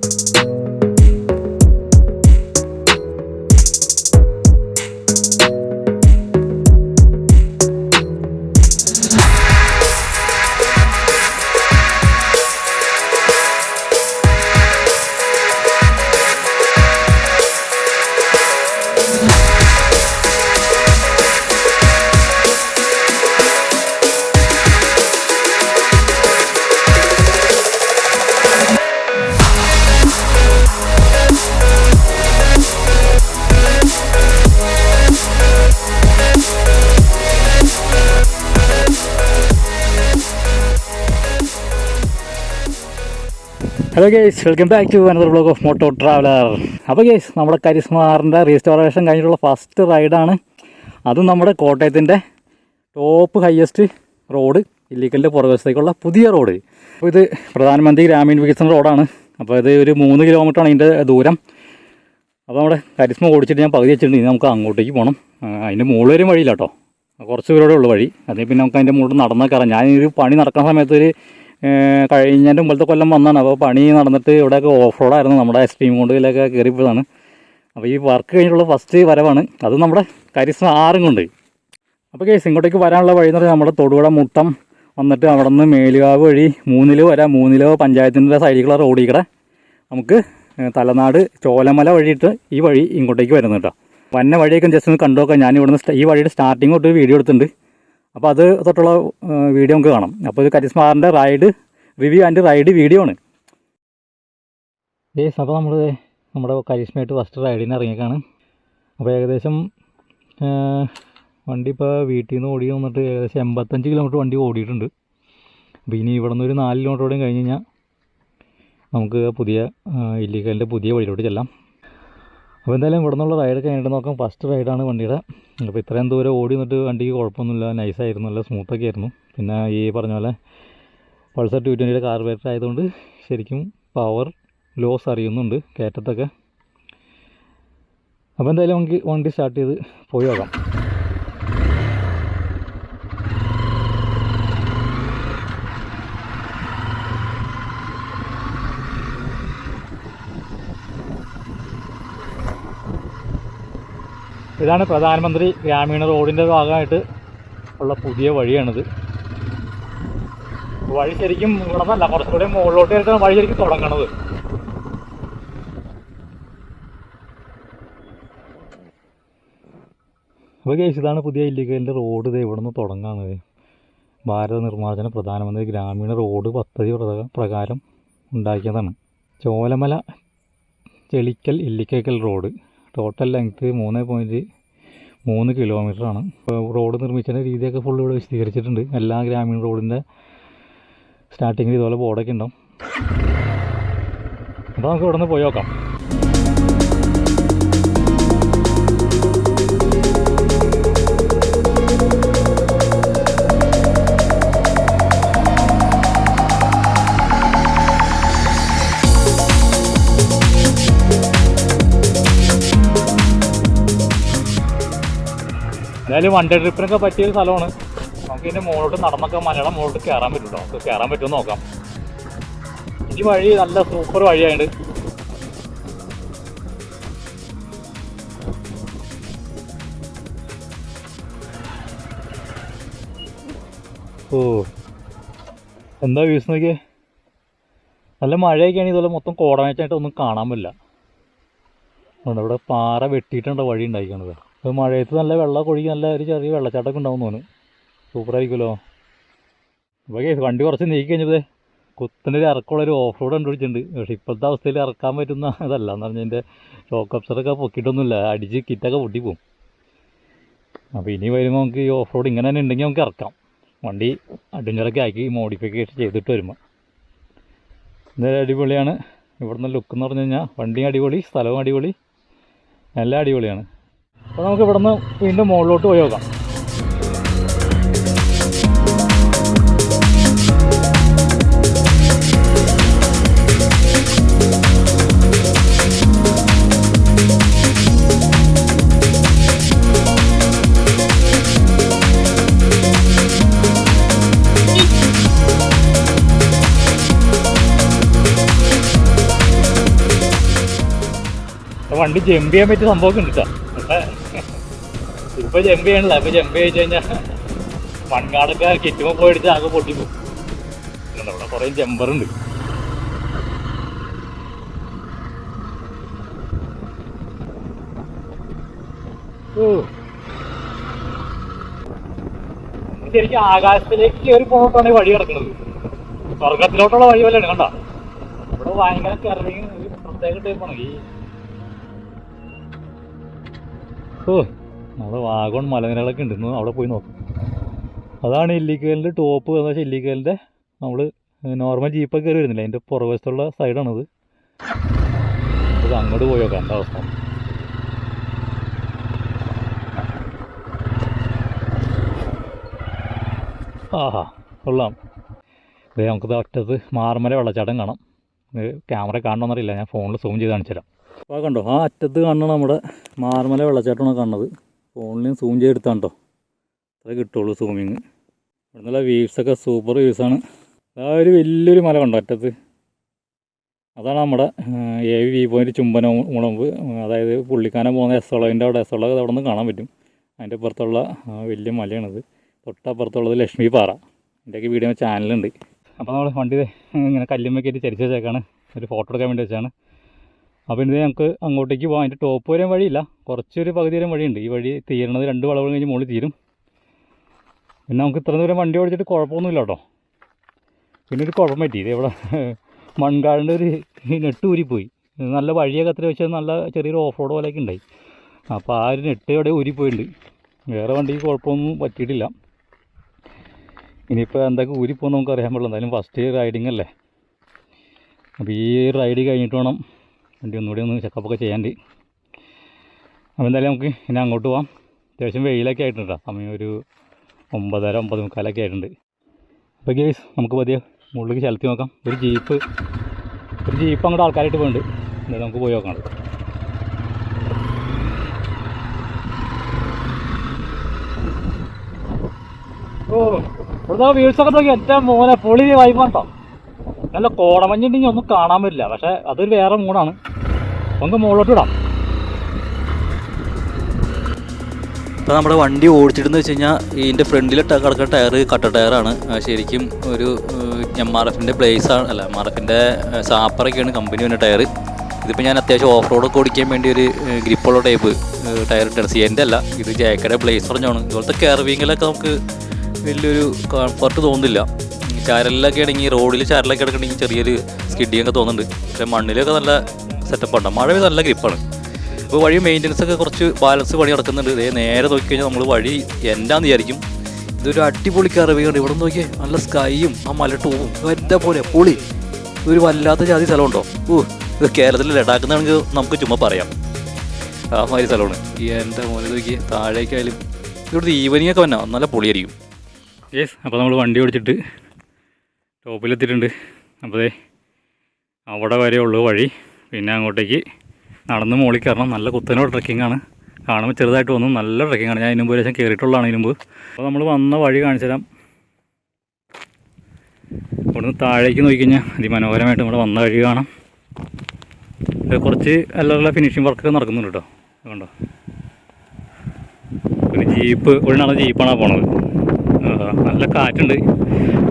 Hello guys, welcome back to another vlog of moto traveller. അപ്പോൾ guys, നമ്മുടെ കരിസ്മാറിൻ്റെ restoration കഴിഞ്ഞിട്ടുള്ള ഫസ്റ്റ് റൈഡാണ്. അതും നമ്മുടെ കോട്ടയത്തിൻ്റെ ടോപ്പ് ഹയസ്റ്റ് റോഡ്, ഇല്ലിക്കലിൻ്റെ പുറകുവശത്തേക്കുള്ള പുതിയ റോഡ്. അപ്പോൾ ഇത് പ്രധാനമന്ത്രി ഗ്രാമീൺ വികസന റോഡാണ്. അപ്പോൾ ഇത് ഒരു 3 കിലോമീറ്ററാണ് ഇതിൻ്റെ ദൂരം. അപ്പോൾ നമ്മുടെ കരിസ്മ ഓടിച്ചിട്ട് ഞാൻ പകുതി വെച്ചിട്ടുണ്ട്. ഇനി നമുക്ക് അങ്ങോട്ടേക്ക് പോകണം. അതിൻ്റെ മുകളിൽ വരും വഴിയില്ല കേട്ടോ, കുറച്ച് ദൂരമേ ഉള്ളൂ വഴി. അതിൽ പിന്നെ നമുക്ക് അതിൻ്റെ മുകളിൽ നടന്നാൽ കയറാം. ഞാനൊരു പണി നടക്കുന്ന സമയത്ത് ഒരു കഴിഞ്ഞതിൻ്റെ മുമ്പത്തെ കൊല്ലം വന്നതാണ്. അപ്പോൾ പണി നടന്നിട്ട് ഇവിടെയൊക്കെ ഓഫ് റോഡായിരുന്നു. നമ്മുടെ എക്സ്ട്രീം കൊണ്ടിലൊക്കെ കയറിപ്പോയതാണ്. അപ്പോൾ ഈ വർക്ക് കഴിഞ്ഞിട്ടുള്ള ഫസ്റ്റ് വരവാണ്. അത് നമ്മുടെ കരിസ്മ 6 കൊണ്ട്. അപ്പോൾ കേസ് ഇങ്ങോട്ടേക്ക് വരാനുള്ള വഴി എന്ന് പറഞ്ഞാൽ നമ്മുടെ തൊടുപുഴ മുട്ടം വന്നിട്ട് അവിടെ നിന്ന് മേലുകാവ് വഴി 3 വരാം. 3 പഞ്ചായത്തിൻ്റെ സൈഡിലുള്ള റോഡിൽ കൂടെ നമുക്ക് തലനാട് ചോലമല വഴിയിട്ട് ഈ വഴി ഇങ്ങോട്ടേക്ക് വരുന്നത് കേട്ടോ. വന്ന വഴിയൊക്കെ ജസ്റ്റ് ഒന്ന് കണ്ടു നോക്കാം. ഞാൻ ഇവിടുന്ന് ഈ വഴിയുടെ സ്റ്റാർട്ടിങ് തൊട്ട് വീഡിയോ എടുത്തിട്ടുണ്ട്. അപ്പോൾ അത് തൊട്ടുള്ള വീഡിയോ നമുക്ക് കാണാം. അപ്പോൾ ഇത് കരിസ്മാറിൻ്റെ ride review and ride video ആണ്. യേസ്, അപ്പോൾ നമ്മുടെ കരിസ്മയായിട്ട് ഫസ്റ്റ് റൈഡിന് ഇറങ്ങിയേക്കാണ്. അപ്പോൾ ഏകദേശം വണ്ടി ഇപ്പോൾ വീട്ടിൽ നിന്ന് ഓടി വന്നിട്ട് ഏകദേശം 85 കിലോമീറ്റർ വണ്ടി ഓടിയിട്ടുണ്ട്. അപ്പോൾ ഇനി ഇവിടെ നിന്ന് ഒരു 4 കിലോമീറ്ററോടെയും കഴിഞ്ഞ് കഴിഞ്ഞാൽ നമുക്ക് ഇല്ലിക്കലിൻ്റെ പുതിയ വഴിയിലോട്ട് ചെല്ലാം. അപ്പോൾ എന്തായാലും ഇവിടെ നിന്നുള്ള റൈഡ് കഴിഞ്ഞിട്ട് നോക്കാം. ഫസ്റ്റ് റൈഡാണ് വണ്ടിയുടെ. അപ്പോൾ ഇത്രയും ദൂരം ഓടി നിന്നിട്ട് വണ്ടിക്ക് കുഴപ്പമൊന്നുമില്ല, നൈസായിരുന്നു, നല്ല സ്മൂത്തൊക്കെ ആയിരുന്നു. പിന്നെ ഈ പറഞ്ഞ പോലെ പൾസർ 220 കാർബറേറ്റർ ആയതുകൊണ്ട് ശരിക്കും പവർ ലോസ് അറിയുന്നുണ്ട് കയറ്റത്തൊക്കെ. അപ്പോൾ എന്തായാലും നമുക്ക് വണ്ടി സ്റ്റാർട്ട് ചെയ്ത് പോയി നോക്കാം. ഇതാണ് പ്രധാനമന്ത്രി ഗ്രാമീണ റോഡിൻ്റെ ഭാഗമായിട്ട് ഉള്ള പുതിയ വഴിയാണിത്. വഴി ശരിക്കും ഇവിടെ നിന്നല്ല, കുറച്ചുകൂടെ മുകളിലോട്ട് ആയിട്ടാണ് വഴി ശരിക്കും തുടങ്ങണത്. അപ്പോൾ കേസ് ഇതാണ് പുതിയ ഇല്ലിക്കലിൻ്റെ റോഡ്. ഇത് ഇവിടെ നിന്ന് തുടങ്ങാണത്. ഭാരത നിർമ്മാർജ്ജന പ്രധാനമന്ത്രി ഗ്രാമീണ റോഡ് പദ്ധതി പ്രകാരം ഉണ്ടാക്കിയതാണ്. Cholamala Chelikkal Illikkal road. Total length 3.3 കിലോമീറ്ററാണ്. ഇപ്പോൾ റോഡ് നിർമ്മിച്ചതിൻ്റെ രീതിയൊക്കെ ഫുള്ള് ഇവിടെ വിശദീകരിച്ചിട്ടുണ്ട്. എല്ലാ ഗ്രാമീണ റോഡിൻ്റെ സ്റ്റാർട്ടിങ്ങിൽ ഇതുപോലെ ബോർഡൊക്കെ ഉണ്ടാവും. അപ്പോൾ നമുക്ക് ഇവിടെ നിന്ന് പോയി നോക്കാം. എന്തായാലും വൺ ഡേ ട്രിപ്പിനൊക്കെ പറ്റിയൊരു സ്ഥലമാണ്. നമുക്ക് ഇതിൻ്റെ മുകളിലോട്ട് നടന്നൊക്കെ മലയാളം മുകളിലോട്ട് കയറാൻ പറ്റും കേട്ടോ. നമുക്ക് കയറാൻ പറ്റുമെന്ന് നോക്കാം. ഈ വഴി നല്ല സൂപ്പർ വഴിയായിട്ട്. ഓ, എന്താ വ്യൂസ് നോക്കിയേ. നല്ല മഴയൊക്കെയാണ്. ഇതുപോലെ മൊത്തം കോടമേച്ചായിട്ട് ഒന്നും കാണാൻ പറ്റില്ല. അതുകൊണ്ട് ഇവിടെ പാറ വെട്ടിയിട്ടുണ്ട് വഴി ഉണ്ടായിക്കണത്. അപ്പോൾ മഴയത്ത് നല്ല വെള്ളമൊക്കെ ഒഴുകി നല്ല ഒരു ചെറിയ വെള്ളച്ചാട്ടമൊക്കെ ഉണ്ടാവും തോന്നുന്നു. സൂപ്പറായിരിക്കുമല്ലോ. അപ്പോൾ കേസ് വണ്ടി കുറച്ച് നീക്കി കഴിഞ്ഞപ്പോൾ കുത്തിൻ്റെ ഒരു ഇറക്കമുള്ളൊരു ഓഫ് റോഡ് കണ്ടുപിടിച്ചിട്ടുണ്ട്. പക്ഷേ ഇപ്പോഴത്തെ അവസ്ഥയിൽ ഇറക്കാൻ പറ്റുന്ന അതല്ല എന്ന് പറഞ്ഞാൽ എൻ്റെ ഷോക്ക് അബ്സറൊക്കെ പൊക്കിയിട്ടൊന്നുമില്ല, അടിച്ച് കിറ്റൊക്കെ പൊട്ടിപ്പോവും. അപ്പോൾ ഇനി വരുമ്പോൾ നമുക്ക് ഈ ഓഫ് റോഡ് ഇങ്ങനെ തന്നെ ഉണ്ടെങ്കിൽ നമുക്ക് ഇറക്കാം. വണ്ടി അഡ്വഞ്ചറൊക്കെ ആക്കി മോഡിഫിക്കേഷൻ ചെയ്തിട്ട് വരുമ്പോൾ എന്തായാലും അടിപൊളിയാണ്. ഇവിടുന്ന് ലുക്ക് എന്ന് പറഞ്ഞു കഴിഞ്ഞാൽ വണ്ടിയും അടിപൊളി, സ്ഥലവും അടിപൊളി, എല്ലാം അടിപൊളിയാണ്. അപ്പോൾ നമുക്ക് ഇവിടെ നിന്ന് വീണ്ടും മുകളിലോട്ട് പോയി നോക്കാം. വണ്ടി ജമ്പ് ചെയ്യാൻ പറ്റിയ സംഭവമൊക്കെ ഉണ്ട് കേട്ടോ. പക്ഷേ ഇപ്പോൾ ജമ്പ് ചെയ്യണില്ല. ഇപ്പോൾ ജമ്പ് ചെയ്ത് കഴിഞ്ഞാൽ മൺകാടൊക്കെ കിറ്റുമ്പോൾ പോയിടിച്ച് ആകെ പൊട്ടിപ്പോകും. ഇവിടെ കുറേ ജമ്പറുണ്ട്. ശരിക്കും ആകാശത്തിലേക്ക് കയറി പോകട്ടാണ് വഴി കിടക്കുന്നത്. സ്വർഗത്തിലോട്ടുള്ള വഴി പോലെയാണ്. കണ്ടോ, ഇവിടെ ഭയങ്കര കയറിങ് പ്രത്യേക ടൈപ്പാണ് ഈ. നമ്മുടെ വാഗോൺ മലനിരകളൊക്കെ ഉണ്ട്, അവിടെ പോയി നോക്കും. അതാണ് ഇല്ലിക്കലിൻ്റെ ടോപ്പ്. എന്ന് വെച്ചാൽ ഇല്ലിക്കലിൻ്റെ നമ്മൾ നോർമൽ ജീപ്പൊക്കെ കയറി വരുന്നില്ല, അതിൻ്റെ പുറവശത്തുള്ള സൈഡാണിത്. ഇത് അങ്ങോട്ട് പോയി നോക്കാം എന്താ അവസ്ഥ. ആഹാ, കൊള്ളാം. ഇത് നമുക്കിത് ഒറ്റത്ത് മാർമല വെള്ളച്ചാട്ടം കാണാം. ക്യാമറ കാണണമെന്നറിയില്ല, ഞാൻ ഫോണിൽ സൂം ചെയ്ത് കാണിച്ചു തരാം. അപ്പോൾ കണ്ടോ, ആ അറ്റത്ത് കാണുന്ന നമ്മുടെ മാർമല വെള്ളച്ചാട്ടമാണ് കാണുന്നത്. ഫോണിൽ സൂം ചെയ്തെടുത്താണ് കേട്ടോ, അത്രേ കിട്ടുള്ളൂ സൂമിങ്. ഇവിടെ നിന്നുള്ള വ്യൂസൊക്കെ സൂപ്പർ വ്യൂസാണ്. ആ ഒരു വലിയൊരു മല കണ്ടോ അറ്റത്ത്, അതാണ് നമ്മുടെ വ്യൂ പോയിൻറ്റ് ചുംബന മുളമ്പ്. അതായത് പുള്ളിക്കാനം പോകുന്ന എസ്സോളതിൻ്റെ അവിടെ, എസ്സോള അവിടെ നിന്ന് കാണാൻ പറ്റും. അതിൻ്റെ പുറത്തുള്ള വലിയ മലയാണിത്. തൊട്ടപ്പുറത്തുള്ളത് ലക്ഷ്മി പാറ. ഇതിൻ്റെയൊക്കെ വീഡിയോ ചാനലുണ്ട്. അപ്പോൾ നമ്മൾ വണ്ടി ഇങ്ങനെ കല്ലുമ്മൊക്കെയായിട്ട് ചരിച്ച് വെച്ചേക്കാണ്, ഒരു ഫോട്ടോ എടുക്കാൻ വേണ്ടി വെച്ചാണ്. അപ്പോൾ ഇത് നമുക്ക് അങ്ങോട്ടേക്ക് പോകാം. അതിൻ്റെ ടോപ്പ് വരെയും വഴിയില്ല, കുറച്ചൊരു പകുതി വരെയും വഴിയുണ്ട്. ഈ വഴി തീരണത് 2 വളവുകൾ കഴിഞ്ഞ് മുകളിൽ തീരും. പിന്നെ നമുക്ക് ഇത്ര ദൂരം വണ്ടി ഓടിച്ചിട്ട് കുഴപ്പമൊന്നുമില്ല കേട്ടോ. പിന്നെ ഒരു കുഴപ്പം പറ്റി, ഇത് ഇവിടെ മൺകാടിൻ്റെ ഒരു നെട്ട് ഊരിപ്പോയി. നല്ല വഴിയൊക്കെ അത്ര വെച്ചാൽ നല്ല ചെറിയൊരു ഓഫ് റോഡ് പോലെയൊക്കെ ഉണ്ടായി. അപ്പോൾ ആ ഒരു നെട്ട് ഇവിടെ ഊരിപ്പോയിട്ടുണ്ട്. വേറെ വണ്ടിക്ക് കുഴപ്പമൊന്നും പറ്റിയിട്ടില്ല. ഇനിയിപ്പോൾ എന്തൊക്കെ ഊരിപ്പോകും നമുക്ക് അറിയാൻ പാടില്ല. എന്തായാലും ഫസ്റ്റ് റൈഡിങ് അല്ലേ. അപ്പോൾ ഈ റൈഡ് കഴിഞ്ഞിട്ട് വേണം വണ്ടി ഒന്നുകൂടി ഒന്ന് ചെക്കപ്പൊക്കെ ചെയ്യാണ്ട്. അപ്പോൾ എന്തായാലും നമുക്ക് ഇനി അങ്ങോട്ട് പോകാം. അത്യാവശ്യം വെയിലൊക്കെ ആയിട്ടുണ്ട്, സമയം ഒരു 9:30 9:45 ആയിട്ടുണ്ട്. അപ്പോൾ ഗേസ് നമുക്ക് പതിയെ മുകളിലേക്ക് ചെലുത്തി നോക്കാം. ഒരു ജീപ്പ് അങ്ങോട്ട് ആൾക്കാരായിട്ട് പോകുന്നുണ്ട്. എന്തായാലും നമുക്ക് പോയി നോക്കാം. ഇവിടുത്തെ വ്യൂസൊക്കെ നോക്കി ഏറ്റവും മോനെ പൊളി വൈബാണ് കേട്ടോ. നല്ല കോടമഞ്ഞുണ്ടെങ്കിൽ ഒന്നും കാണാൻ പറ്റില്ല, പക്ഷേ അതൊരു വേറെ മൂടാണ്. നമുക്ക് മുകളിലോട്ട് വിടാം. ഇപ്പോൾ നമ്മുടെ വണ്ടി ഓടിച്ചിട്ടെന്ന് വെച്ച് കഴിഞ്ഞാൽ ഇതിൻ്റെ ഫ്രണ്ടിൽ കിടക്കുന്ന ടയർ കട്ട ടയറാണ്. ശരിക്കും ഒരു MRFൻ്റെ ബ്ലേസാണ്, അല്ല MRFൻ്റെ സാപ്പറൊക്കെയാണ് കമ്പനി വന്ന ടയർ. ഇതിപ്പോൾ ഞാൻ അത്യാവശ്യം ഓഫ് റോഡൊക്കെ ഓടിക്കാൻ വേണ്ടി ഒരു ഗ്രിപ്പുള്ള ടൈപ്പ് ടയർ ഇട്ടാണ്. സിയൻ്റെ അല്ല, ഇത് ജേക്കയുടെ ബ്ലേസ് പറഞ്ഞാണ്. ഇതുപോലത്തെ കെർവിങ്ങിലൊക്കെ നമുക്ക് വലിയൊരു കംഫർട്ട് തോന്നുന്നില്ല. ചാരലിലൊക്കെ ആണെങ്കിൽ, റോഡിൽ ചാരലൊക്കെ എടുക്കണമെങ്കിൽ ചെറിയൊരു സ്കിഡിയൊക്കെ തോന്നുന്നുണ്ട്. പക്ഷേ മണ്ണിലൊക്കെ നല്ല സെറ്റപ്പാണ്, മഴ നല്ല ഗ്രിപ്പാണ്. അപ്പോൾ വഴി മെയിൻ്റനൻസ് ഒക്കെ കുറച്ച് ബാലൻസ് പണി നടക്കുന്നുണ്ട്. ഇതേ നേരെ നോക്കിക്കഴിഞ്ഞാൽ നമ്മൾ വഴി എന്താണെന്ന് വിചാരിക്കും. ഇതൊരു അടിപൊളി കറവിയുണ്ട്. ഇവിടെ നിന്ന് നോക്കിയാൽ നല്ല സ്കൈയും ആ മല ടൂവും എന്താ പോലെ പൊളി. ഒരു വല്ലാത്ത ജാതി സ്ഥലമുണ്ടോ? ഇത് കേരളത്തിൽ ലഡാക്കുന്നാണെങ്കിൽ നമുക്ക് ചുമ്മാ പറയാം, ആ മാതിരി സ്ഥലമാണ്. എൻ്റെ മോനെ നോക്കി താഴേക്കായാലും ഇവിടുത്തെ ഈവനിങ് ഒക്കെ വന്നാൽ നല്ല പൊളിയായിരിക്കും. യെസ്, അപ്പോൾ നമ്മൾ വണ്ടി ഓടിച്ചിട്ട് ടോപ്പിലെത്തിയിട്ടുണ്ട്. അപ്പോൾ അവിടെ വരെ ഉള്ളൂ വഴി. പിന്നെ അങ്ങോട്ടേക്ക് നടന്ന് മുകളിൽ കയറണം. നല്ല കുത്തനോട് ട്രെക്കിങ്ങാണ്. കാണുമ്പോൾ ചെറുതായിട്ട് തോന്നും, നല്ല ട്രെക്കിങ്ങാണ്. ഞാൻ ഇതിന് മുമ്പ് ഒരു ദിവസം കയറിയിട്ടുള്ളതാണ് ഇതിന് മുമ്പ്. അപ്പോൾ നമ്മൾ വന്ന വഴി കാണിച്ചു തരാം. ഇവിടുന്ന് താഴേക്ക് നോക്കിക്കഴിഞ്ഞാൽ അതിമനോഹരമായിട്ട് ഇവിടെ വന്ന വഴി കാണാം. കുറച്ച് എല്ലാ ഫിനിഷിങ് വർക്കൊക്കെ നടക്കുന്നുണ്ട് കേട്ടോ, അതുകൊണ്ടോ. പിന്നെ ജീപ്പ്, ഒരു നാളെ ജീപ്പാണ് പോണത്. നല്ല കാറ്റുണ്ട്.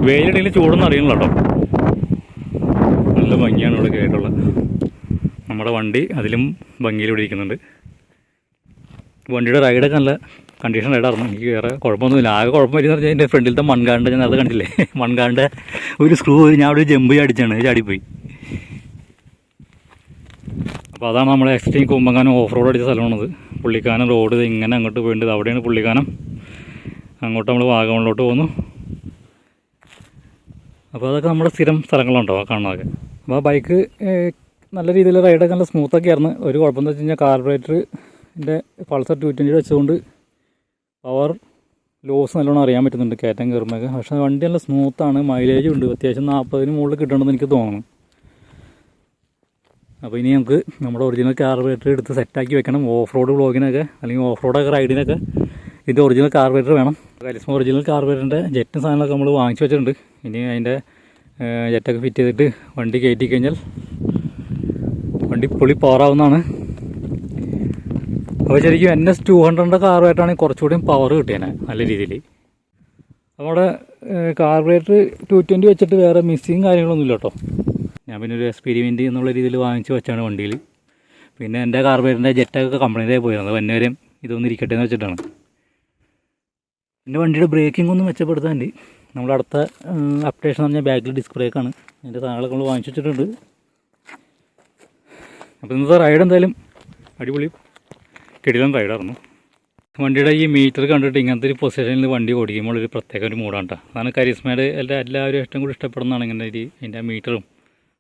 വെയിലിടയിൽ ചൂടൊന്നും അറിയണില്ല കേട്ടോ. നല്ല ഭംഗിയാണ് ഇവിടെ കേട്ടുള്ളത്. നമ്മുടെ വണ്ടി അതിലും ഭംഗിയിൽ ഇവിടെ ഇരിക്കുന്നുണ്ട്. വണ്ടിയുടെ റൈഡൊക്കെ നല്ല കണ്ടീഷൻ റൈഡായിരുന്നു. എനിക്ക് വേറെ കുഴപ്പമൊന്നുമില്ല. ആകെ കുഴപ്പം വരുന്ന പറഞ്ഞാൽ എൻ്റെ ഫ്രണ്ടിലത്തെ മൺകാടിൻ്റെ, ഞാൻ നേരത്തെ കണ്ടില്ലേ, മൺകാടിൻ്റെ ഒരു സ്ക്രൂ ഞാൻ അവിടെ ജമ്പ് അടിച്ചാണ്, ചാടിപ്പോയി. അപ്പോൾ അതാണ് നമ്മുടെ എക്സ്ട്രീം കുമ്പങ്ങാനം ഓഫ് റോഡ് അടിച്ച സ്ഥലമാണത്. പുള്ളിക്കാനം റോഡ് ഇങ്ങനെ അങ്ങോട്ട് പോയിട്ടുണ്ട്. അവിടെയാണ് പുള്ളിക്കാനം. അങ്ങോട്ട് നമ്മൾ വാഗമണിലോട്ട് പോകുന്നു. അപ്പോൾ അതൊക്കെ നമ്മുടെ സ്ഥിരം സ്ഥലങ്ങളുണ്ടോ കാണുന്നതൊക്കെ. അപ്പോൾ ആ ബൈക്ക് നല്ല രീതിയിൽ റൈഡൊക്കെ നല്ല സ്മൂത്തൊക്കെ ആയിരുന്നു. ഒരു കുഴപ്പമെന്ന് വെച്ച് കഴിഞ്ഞാൽ കാർബറേറ്ററിൻ്റെ പൾസർ 220 വെച്ചുകൊണ്ട് പവർ ലോസ് നല്ലോണം അറിയാൻ പറ്റുന്നുണ്ട് കയറ്റം കയറുമ്പോഴൊക്കെ. പക്ഷേ വണ്ടി നല്ല സ്മൂത്താണ്, മൈലേജും ഉണ്ട്. അത്യാവശ്യം 40-ന് മുകളിൽ കിട്ടണമെന്ന് എനിക്ക് തോന്നുന്നു. അപ്പോൾ ഇനി നമുക്ക് നമ്മുടെ ഒറിജിനൽ കാർബറേറ്റർ എടുത്ത് സെറ്റാക്കി വെക്കണം. ഓഫ് റോഡ് വ്ളോഗിനൊക്കെ അല്ലെങ്കിൽ ഓഫ് റോഡൊക്കെ റൈഡിനൊക്കെ ഇതിൻ്റെ ഒറിജിനൽ കാർബറേറ്റർ വേണം. കരിസ്മ ഒറിജിനൽ കാർബറേറ്ററിൻ്റെ ജെറ്റും സാധനങ്ങളൊക്കെ നമ്മൾ വാങ്ങിച്ചു വെച്ചിട്ടുണ്ട്. ഇനി അതിൻ്റെ ജെറ്റൊക്കെ ഫിറ്റ് ചെയ്തിട്ട് വണ്ടി കയറ്റി കഴിഞ്ഞാൽ വണ്ടി പൊളി പവറാവുന്നതാണ്. അപ്പോൾ ശരിക്കും NS200 കാറുമായിട്ടാണെങ്കിൽ കുറച്ചുകൂടി പവർ കിട്ടിയേനെ നല്ല രീതിയിൽ. നമ്മുടെ കാർബറേറ്റർ 220 വെച്ചിട്ട് വേറെ മിസ്സിങ് കാര്യങ്ങളൊന്നുമില്ല കേട്ടോ. ഞാൻ പിന്നെ ഒരു എക്സ്പെരിമെൻറ്റ് എന്നുള്ള രീതിയിൽ വാങ്ങിച്ച് വെച്ചാണ് വണ്ടിയിൽ. പിന്നെ എൻ്റെ കാർബറേറ്ററിൻ്റെ ജെറ്റൊക്കെ കംപ്ലൈൻ്റ് ആയി പോയിരുന്നു. വന്നവരെയും ഇതൊന്നും ഇരിക്കട്ടെ എന്ന് വെച്ചിട്ടാണ്. പിന്നെ വണ്ടിയുടെ ബ്രേക്കിംഗ് ഒന്ന് മെച്ചപ്പെടുത്താൻ നമ്മുടെ അടുത്ത അപ്ഡേഷൻ എന്ന് പറഞ്ഞാൽ ബാക്കിൽ ഡിസ്ക് ബ്രേക്കാണ്. അതിൻ്റെ സാധനങ്ങളൊക്കെ നമ്മൾ വാങ്ങിച്ച് വെച്ചിട്ടുണ്ട്. അപ്പോൾ ഇന്നത്തെ റൈഡ് എന്തായാലും അടിപൊളി കിടിലൻ റൈഡായിരുന്നു. വണ്ടിയുടെ ഈ മീറ്റർ കണ്ടിട്ട് ഇങ്ങനത്തെ ഒരു പൊസിഷനിൽ വണ്ടി ഓടിക്കുമ്പോൾ ഒരു പ്രത്യേക ഒരു മൂടാണ് കേട്ടോ. അതാണ് കരിസ്മയുടെ എല്ലാവരും ഏറ്റവും കൂടി ഇഷ്ടപ്പെടുന്നതാണ് ഇങ്ങനെ അതിൻ്റെ മീറ്ററും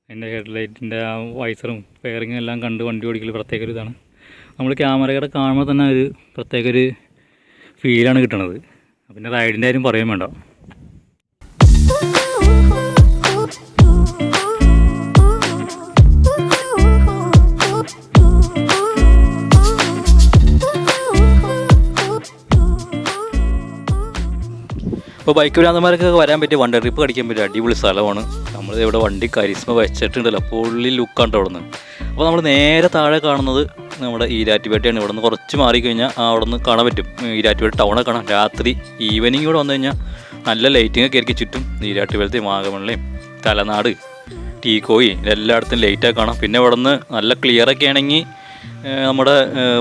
അതിൻ്റെ ഹെഡ്ലൈറ്റിൻ്റെ ആ വൈസറും ഫെയറിങ്ങും എല്ലാം കണ്ട് വണ്ടി ഓടിക്കൽ പ്രത്യേക ഒരു ഇതാണ്. നമ്മൾ ക്യാമറയുടെ കാണുമ്പോൾ തന്നെ ഒരു പ്രത്യേക ഒരു ഫീലാണ് കിട്ടുന്നത്. പിന്നെ റൈഡിൻ്റെ കാര്യം പറയാൻ വേണ്ട. ഇപ്പോൾ ബൈക്ക് ഭ്രാന്തന്മാരൊക്കെ വരാൻ പറ്റിയ വണ്ടി ട്രിപ്പ് അടിക്കാൻ പറ്റിയ അടിപൊളി സ്ഥലമാണ്. നമ്മൾ ഇവിടെ വണ്ടി കരിസ്മ വെച്ചിട്ടുണ്ടല്ലോ, പൊള്ളി ലുക്കാണ് അവിടെ നിന്ന്. അപ്പോൾ നമ്മൾ നേരെ താഴെ കാണുന്നത് നമ്മുടെ ഈരാറ്റുപേട്ടയാണ്. ഇവിടെ നിന്ന് കുറച്ച് മാറിക്കഴിഞ്ഞാൽ അവിടെ നിന്ന് കാണാൻ പറ്റും ഈരാറ്റുപേട്ട ടൗണൊക്കെ കാണാം. രാത്രി ഈവനിങ് ഇവിടെ വന്നു കഴിഞ്ഞാൽ നല്ല ലൈറ്റിങ്ങൊക്കെ ആയിരിക്കും ചുറ്റും. ഈരാറ്റുപേട്ടയും വാഗമണിലെയും തലനാട് ടീക്കോയി എല്ലായിടത്തും ലൈറ്റൊക്കെ കാണാം. പിന്നെ ഇവിടെ നിന്ന് നല്ല ക്ലിയറൊക്കെ ആണെങ്കിൽ നമ്മുടെ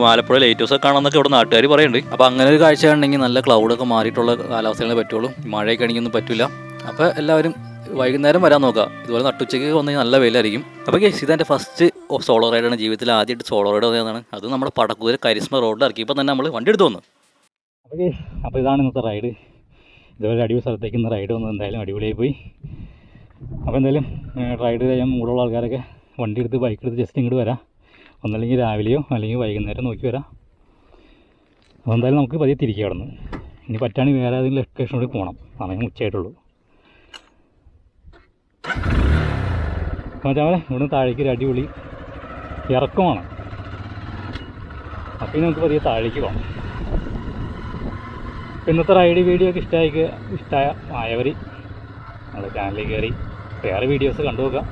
ആലപ്പുഴ ലൈറ്റ് ഹൗസൊക്കെ കാണാമെന്നൊക്കെ ഇവിടെ നാട്ടുകാർ പറയുന്നുണ്ട്. അപ്പോൾ അങ്ങനെ ഒരു കാഴ്ച ഉണ്ടെങ്കിൽ നല്ല ക്ലൗഡൊക്കെ മാറിയിട്ടുള്ള കാലാവസ്ഥകളെ പറ്റുള്ളൂ. മഴയൊക്കെ ആണെങ്കിൽ ഒന്നും പറ്റില്ല. അപ്പോൾ എല്ലാവരും വൈകുന്നേരം വരാൻ നോക്കുക. ഇതുപോലെ നട്ടുച്ചയ്ക്ക് വന്നു കഴിഞ്ഞാൽ നല്ല വെയിലായിരിക്കും. അപ്പോൾ ഇതെൻ്റെ ഫസ്റ്റ് സോളോ റൈഡാണ്. ജീവിതത്തിൽ ആദ്യമായിട്ട് സോളോ റൈഡ് വന്നതാണ്. അത് നമ്മുടെ പടക്കൂര് കരിസ്മ റോഡിൽ ഇറക്കിയപ്പോൾ തന്നെ നമ്മൾ വണ്ടി എടുത്ത് വന്നു. അപ്പോൾ ഇതാണ് ഇന്നത്തെ റൈഡ്. ഇതുപോലെ അടിപൊളി സ്ഥലത്തേക്ക് ഇന്ന് റൈഡ് വന്നത് എന്തായാലും അടിപൊളിയായി പോയി. അപ്പോൾ എന്തായാലും റൈഡ് ചെയ്യാൻ മൂടുള്ള ആൾക്കാരൊക്കെ വണ്ടി എടുത്ത് ബൈക്ക് എടുത്ത് ജസ്റ്റ് ഇങ്ങോട്ട് വരാം. ഒന്നല്ലെങ്കിൽ രാവിലെയോ അല്ലെങ്കിൽ വൈകുന്നേരം നോക്കി വരാം. അപ്പോൾ എന്തായാലും നമുക്ക് പതിയെ തിരിക്കുക അവിടെ നിന്ന്. ഇനി പറ്റുകയാണെങ്കിൽ വേറെ ഏതെങ്കിലും ലൊക്കേഷനോട് പോകണം. സമയം ഉച്ചയായിട്ടുള്ളൂ. അപ്പോൾ ഇവിടുന്ന് താഴേക്ക് ഒരു അടിപൊളി ഇറക്കമാണ്. അപ്പോൾ നമുക്ക് പതിയെ താഴേക്ക് പോകണം. ഇന്നത്തെ റൈഡ് വീഡിയോ ഒക്കെ ഇഷ്ടമായവർ നമ്മുടെ ചാനലിൽ കയറി വേറെ വീഡിയോസ് കണ്ടു നോക്കാം.